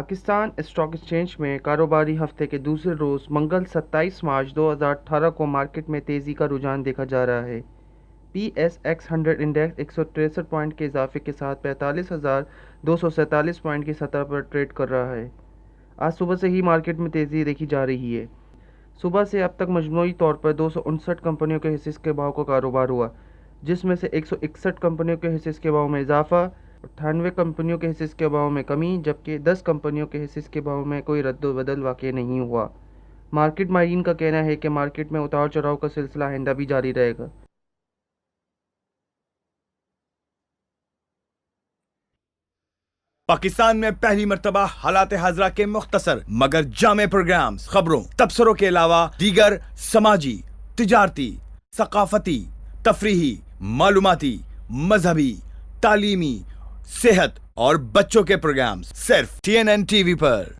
Pakistan stock exchange में कारोबारी हफ्ते के दूसरे रोज़ मंगल 27 मार्च 2018 को मार्केट में तेज़ी का रुझान देखा जा रहा है। PSX 100 इंडेक्स 163 पॉइंट के इजाफे के साथ 45,247 पॉइंट की सतह पर ट्रेड कर रहा है। आज सुबह से ही मार्केट में तेज़ी देखी जा रही है। सुबह से अब तक मजमूई तौर पर 259 कंपनियों के हिस्से के भाव का कारोबार हुआ, जिसमें से 161 कंपनियों के हिस्से के भाव में इजाफा, 98 कंपनियों के हिस्से के भाव में कमी, जबकि 10 कंपनियों के हिस्से के भाव में कोई रद्द-बदल वाक़ई नहीं हुआ। मार्केट माहिरीन का कहना है कि मार्केट में उतार चढ़ाव का सिलसिला आइंदा भी जारी रहेगा। पाकिस्तान में पहली मर्तबा हालात हाजरा के मुख्तसर मगर जामे प्रोग्राम्स, खबरों, तबसरों के अलावा दीगर समाजी, तिजारती, सकाफती, तफरीही, मालूमाती, मजहबी, तालीमी, सेहत और बच्चों के प्रोग्राम्स सिर्फ TNN TV पर।